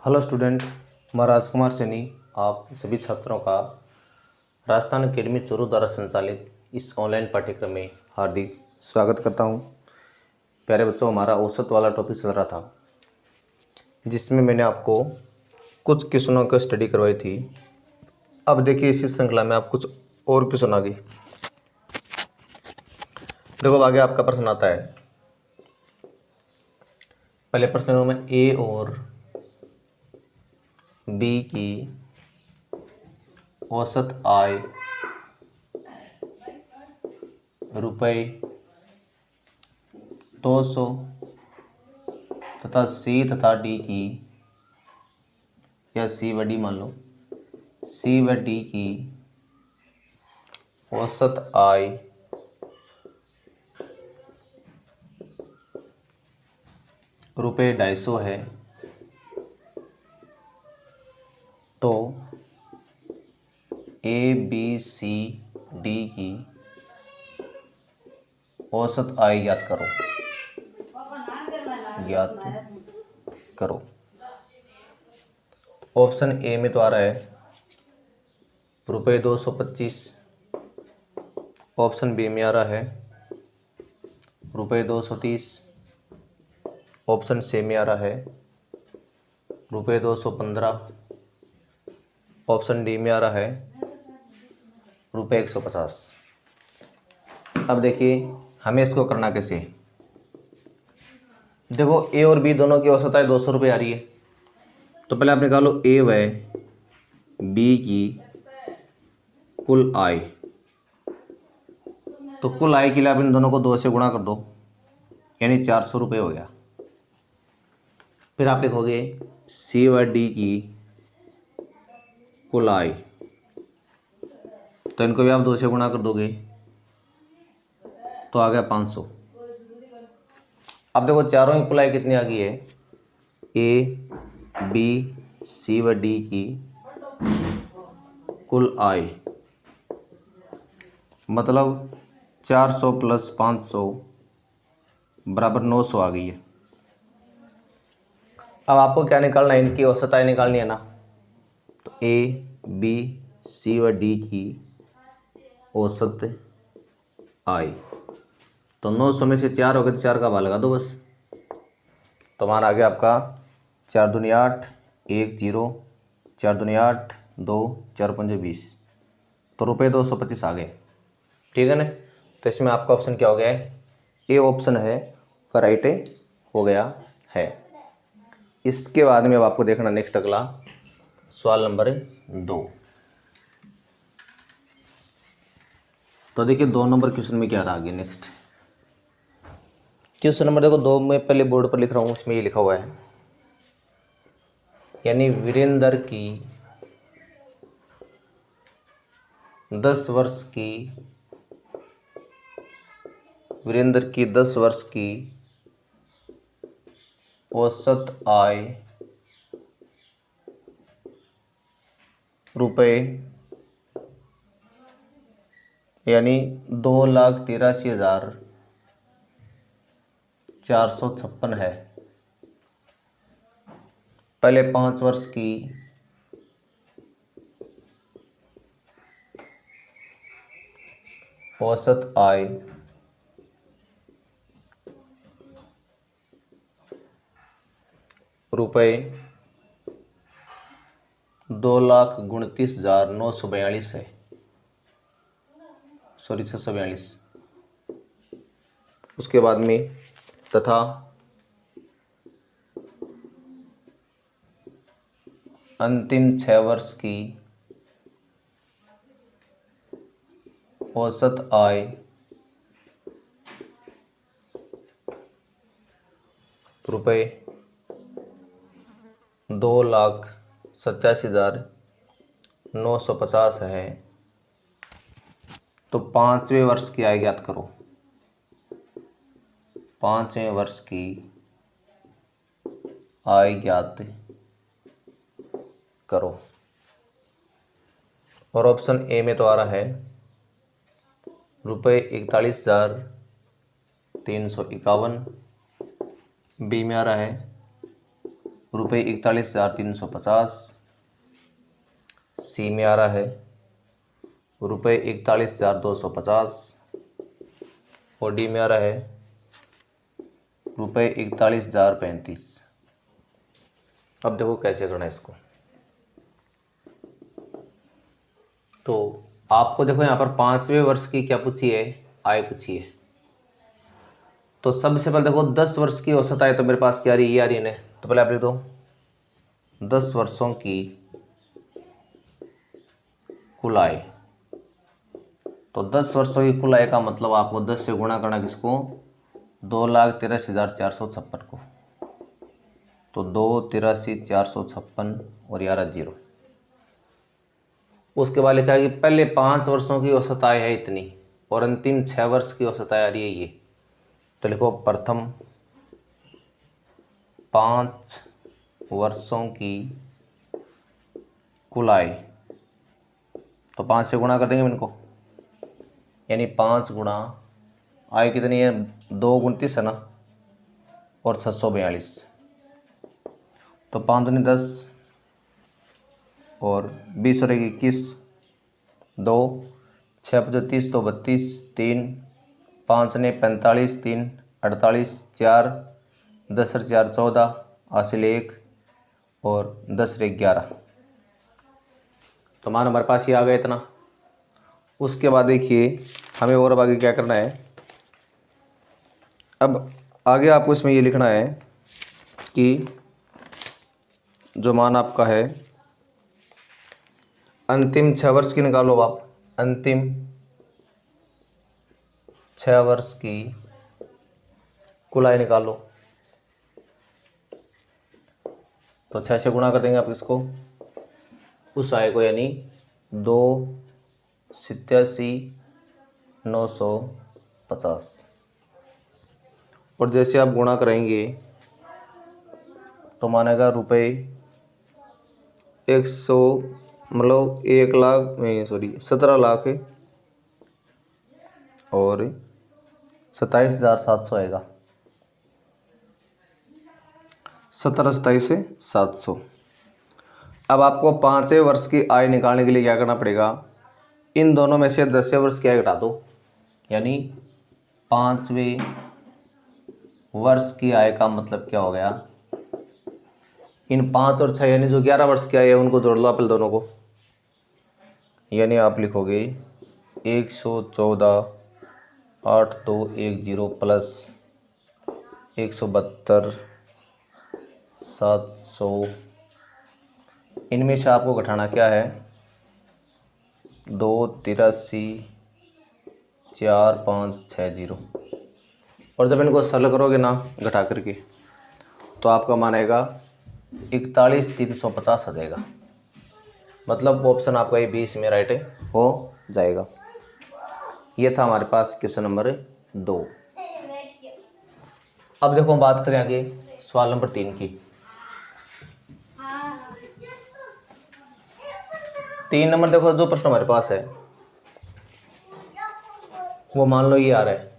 Hello student, मैं राजकुमार सैनी आप सभी छात्रों का राजस्थान अकेडमी चूरू द्वारा संचालित इस ऑनलाइन पाठ्यक्रम में हार्दिक स्वागत करता हूं। प्यारे बच्चों, हमारा औसत वाला टॉपिक चल रहा था जिसमें मैंने आपको कुछ क्वेश्चनों का स्टडी करवाई थी। अब देखिए इसी श्रृंखला में आप कुछ और क्वेश्चन आगे देखो। आगे आपका प्रश्न आता है। पहले प्रश्न में ए और बी की औसत आय रुपये 200 तथा सी तथा डी की, या सी व डी मान लो, सी व डी की औसत आय रुपये 250 है, तो ए बी सी डी की औसत आय ज्ञात करो। ऑप्शन ए में तो आ रहा है रुपये 225, ऑप्शन बी में आ रहा है रुपये 230, ऑप्शन सी में आ रहा है रुपये 215, ऑप्शन डी में आ रहा है रुपये 150। अब देखिए हमें इसको करना कैसे। देखो ए और बी दोनों की औसत आय 200 रुपये आ रही है, तो पहले आप निकालो ए व बी की कुल आय। तो कुल आय के लिए आप इन दोनों को 2 से गुणा कर दो, यानी 400 रुपये हो गया। फिर आप लिखोगे सी व डी की कुल आय, तो इनको भी आप 2 से गुणा कर दोगे तो आ गया 500। अब देखो चारों की कुल आय कितनी आ गई है, ए बी सी व डी की कुल आय मतलब 400 प्लस 500 बराबर 900 आ गई है। अब आपको क्या निकालना है, इनकी औसत आय निकालनी है ना। तो ए बी सी व डी की औसत आय, तो 900 में से 4 हो गए तो 4 का भाग लगा दो बस। तो हमारा आ गया आपका 4 दूनी 8, 1 0, 4 दूनी 8, 2, 4 पंजे 20, तो रुपये 225 आ गए। ठीक है ना। तो इसमें आपका ऑप्शन क्या हो गया है, ए ऑप्शन है का राइट हो गया है। इसके बाद में अब आपको देखना नेक्स्ट अगला सवाल नंबर 2। तो देखिए 2 नंबर क्वेश्चन में क्या रहा आगे नेक्स्ट क्वेश्चन नंबर देखो 2 में पहले बोर्ड पर लिख रहा हूँ, उसमें ये लिखा हुआ है, यानी वीरेंद्र की 10 वर्ष की औसत आय रुपये यानी 2,83,456 है। पहले 5 वर्ष की औसत आय रुपये 2,29,942 है, सॉरी 642। उसके बाद में तथा अंतिम 6 वर्ष की औसत आय रुपये 2,87,950 है। तो 5वें वर्ष की आय ज्ञात करो। 5वें वर्ष की आय ज्ञात करो। और ऑप्शन ए में तो आ रहा है रुपये 41,351, बी में आ रहा है ₹41,350। सी में आ रहा है ₹41,250 और डी में आ रहा है ₹41,035। अब देखो कैसे करना है इसको। तो आपको देखो यहाँ पर 5वें वर्ष की क्या पूछी है, आय पूछी है। तो सबसे पहले देखो 10 वर्ष की औसत आय तो मेरे पास क्या आ रही है, ये आ रही है। तो पहले आप लिख दो 10 वर्षों की कुल आय। तो 10 वर्षों की कुल आय का मतलब आपको 10 से गुणा करना किसको, 2,83,456 को। तो 2,83,456 और 11 जीरो। उसके बाद लिखा है कि पहले 5 वर्षों की औसत आय है इतनी और अंतिम 6 वर्ष की औसत आय आ रही है ये। तो लिखो प्रथम 5 वर्षों की कुल आय। तो 5 से गुणा कर देंगे इनको, यानी 5 गुणा आय कितनी है, 2 × 29 है ना, और 642। तो 5 दूनी 10 और 20 और 21, 2 6 × 30 तो 32, 3 5 ने 45, 3 48, 4 10 और 4 14, हासिल 1 और 10 और 1 11। तो मान हमारे पास ये आ गया इतना। उसके बाद देखिए हमें और अब आगे क्या करना है। अब आगे आपको इसमें ये लिखना है कि जो मान आपका है अंतिम 6 वर्ष की निकालो आप। अंतिम 6 वर्ष की कुल आय निकालो। तो 6 से गुणा कर देंगे आप इसको, उस आय को, यानी 2,87,950। और जैसे आप गुणा करेंगे तो मानेगा रुपये 100 मतलब 1 लाख नहीं सॉरी 17 लाख और 27,700 आएगा। 17,27,700। अब आपको 5वें वर्ष की आय निकालने के लिए क्या करना पड़ेगा, इन दोनों में से 10वें वर्ष की आय घटा दो, यानी 5वें वर्ष की आय का मतलब क्या हो गया, इन 5 और 6 यानी जो 11 वर्ष की आय है उनको जोड़ लो आप दोनों को। यानी आप लिखोगे 114,8,2,10 प्लस 172,700। इनमें से आपको घटाना क्या है, 2,83,4,5,6,0। और जब इनको सरल करोगे ना घटा करके तो आपका मान आएगा 41,350 आ जाएगा। मतलब ऑप्शन आपका ये 20 में राइट हो जाएगा। ये था हमारे पास क्वेश्चन नंबर 2। अब देखो हम बात करें आगे सवाल नंबर 3 की। 3 नंबर देखो जो प्रश्न हमारे पास है वो मान लो ये आ रहा है,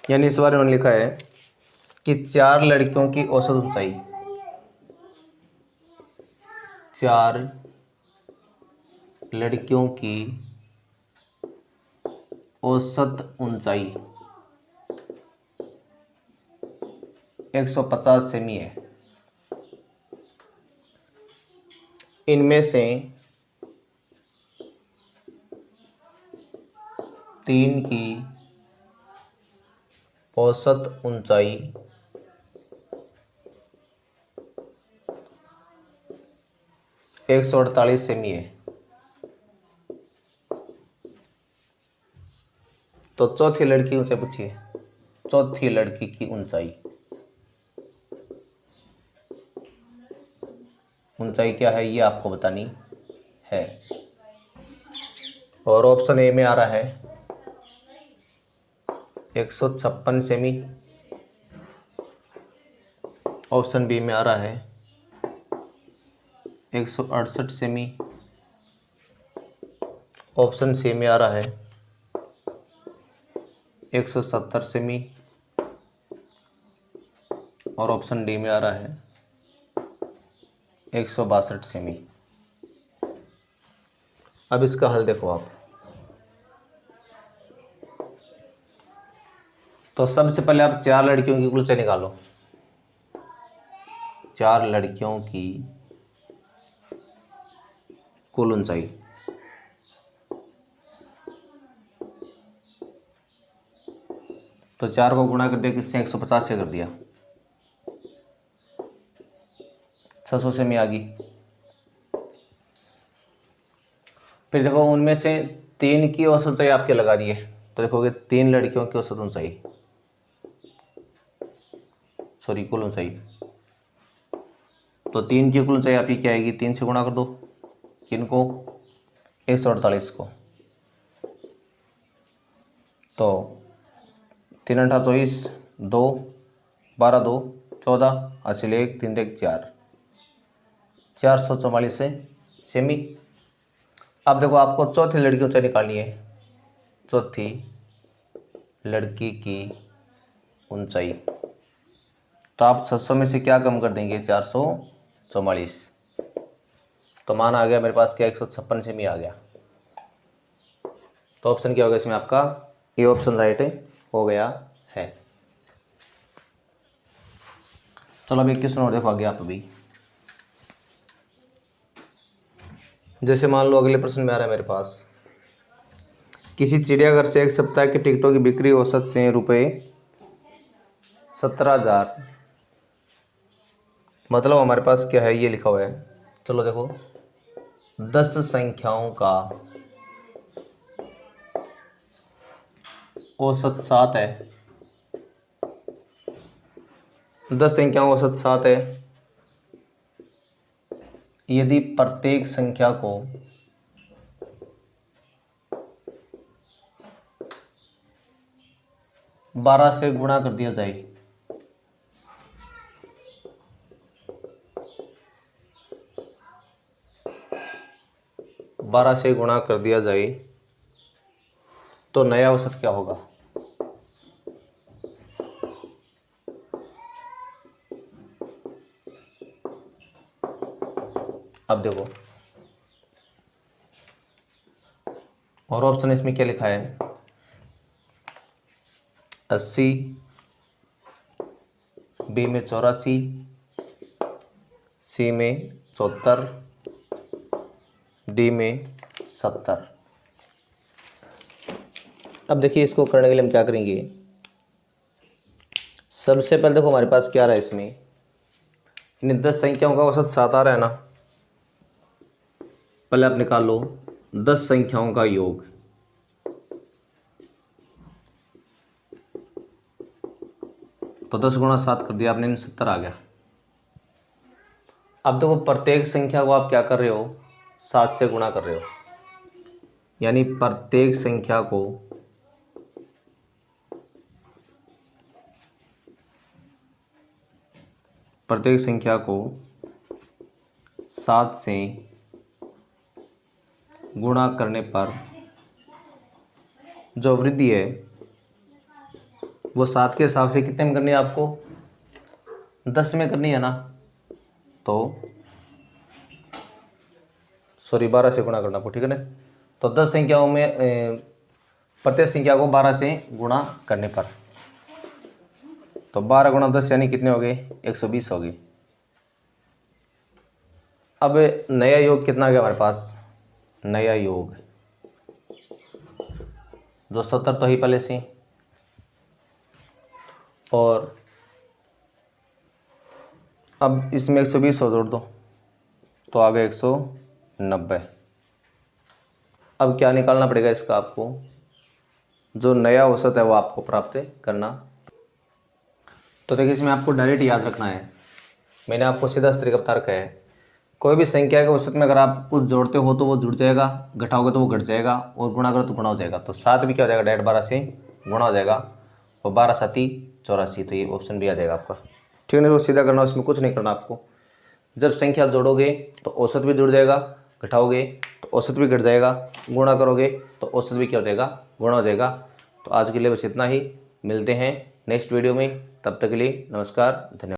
यानी इस बारे में लिखा है कि 4 लड़कियों की औसत ऊंचाई, 4 लड़कियों की औसत ऊंचाई 150 सेमी है। इनमें से 3 की औसत ऊंचाई 148 सेमी है। तो चौथी लड़की ऊंचाई पूछिए, चौथी लड़की की ऊंचाई, ऊंचाई क्या है ये आपको बतानी है। और ऑप्शन ए में आ रहा है 156 सेमी, ऑप्शन बी में आ रहा है 168 सेमी, ऑप्शन सी में आ रहा है 170 सेमी, और ऑप्शन डी में आ रहा है 162 सेमी। अब इसका हल देखो आप। तो सबसे पहले आप 4 लड़कियों की कुल ऊंचाई निकालो। 4 लड़कियों की कुल ऊंचाई, तो 4 को गुणा कर दिया किससे, 150 से कर दिया, 600 सेमी आ गई। फिर देखो उनमें से 3 की औसत ऊंचाई आपके लगा दी है, तो देखोगे 3 लड़कियों की औसत ऊंचाई, सॉरी कुल ऊंचाई, तो 3 की कुल ऊंचाई आपकी क्या आएगी, 3 से गुणा कर दो, किनको, 148 को। तो 3 8 24, 2 12 2 14, हासिल 1 3 1 4, 444 सेमी। अब देखो आपको चौथी लड़की की ऊंचाई निकालनी है। चौथी लड़की की ऊंचाई, तो आप 600 में से क्या कम कर देंगे, 444, तो मान आ गया मेरे पास क्या, 156 सेमी आ गया। तो ऑप्शन क्या होगा इसमें आपका, ये ऑप्शन राइट हो गया है। चलो अब 21 और देखो आगे आप अभी। जैसे मान लो अगले प्रश्न में आ रहा है मेरे पास, किसी चिड़ियाघर से एक सप्ताह की टिकटों की बिक्री औसत से रुपये 17,000, मतलब हमारे पास क्या है, ये लिखा हुआ है। चलो देखो 10 संख्याओं का औसत 7 है, 10 संख्याओं का औसत 7 है। यदि प्रत्येक संख्या को 12 से गुणा कर दिया जाए, तो नया औसत क्या होगा। अब देखो और ऑप्शन इसमें क्या लिखा है, 80, बी में 84, सी में 74, डी में 70। अब देखिए इसको करने के लिए हम क्या करेंगे, सबसे पहले देखो हमारे पास क्या रहा है इसमें, इन 10 संख्याओं का औसत 7 आ रहा है ना, पहले आप निकाल लो 10 संख्याओं का योग, तो 10 गुणा 7 कर दिया आपने, 70 आ गया। अब देखो प्रत्येक संख्या को आप क्या कर रहे हो, 7 से गुणा कर रहे हो, यानी प्रत्येक संख्या को प्रत्येक संख्या को 7 से गुणा करने पर जो वृद्धि है वो 7 के हिसाब से कितने में करनी है आपको, 10 में करनी है ना, तो सॉरी 12 से गुणा करना आपको, ठीक है ना। तो 10 संख्याओं में प्रत्येक संख्या को 12 से गुणा करने पर, तो 12 गुणा 10 यानी कितने हो गए, 120 हो गए। अब नया योग कितना आ गया हमारे पास, नया योग जो 70 तो ही पहले से, और अब इसमें 120 और जोड़ दो तो आ गया 190। अब क्या निकालना पड़ेगा इसका, आपको जो नया औसत है वो आपको प्राप्त करना। तो देखिए इसमें आपको डायरेक्ट याद रखना है, मैंने आपको सीधा तरीका बता रखा है। कोई भी संख्या के औसत में अगर आप कुछ जोड़ते हो तो वो जुड़ जाएगा, घटाओगे तो वो घट जाएगा, और गुणा करो तो गुणा हो जाएगा। तो 7 भी क्या हो जाएगा, डायरेक्ट 12 से गुणा हो जाएगा, और 12 7 84, तो ये ऑप्शन भी आ जाएगा आपका, ठीक है ना। तो सीधा करना, उसमें कुछ नहीं करना आपको। जब संख्या जोड़ोगे तो औसत भी जुड़ जाएगा, घटाओगे तो औसत भी घट जाएगा, गुणा करोगे तो औसत भी क्या हो जाएगा, गुणा हो जाएगा। तो आज के लिए बस इतना ही, मिलते हैं नेक्स्ट वीडियो में, तब तक के लिए नमस्कार, धन्यवाद।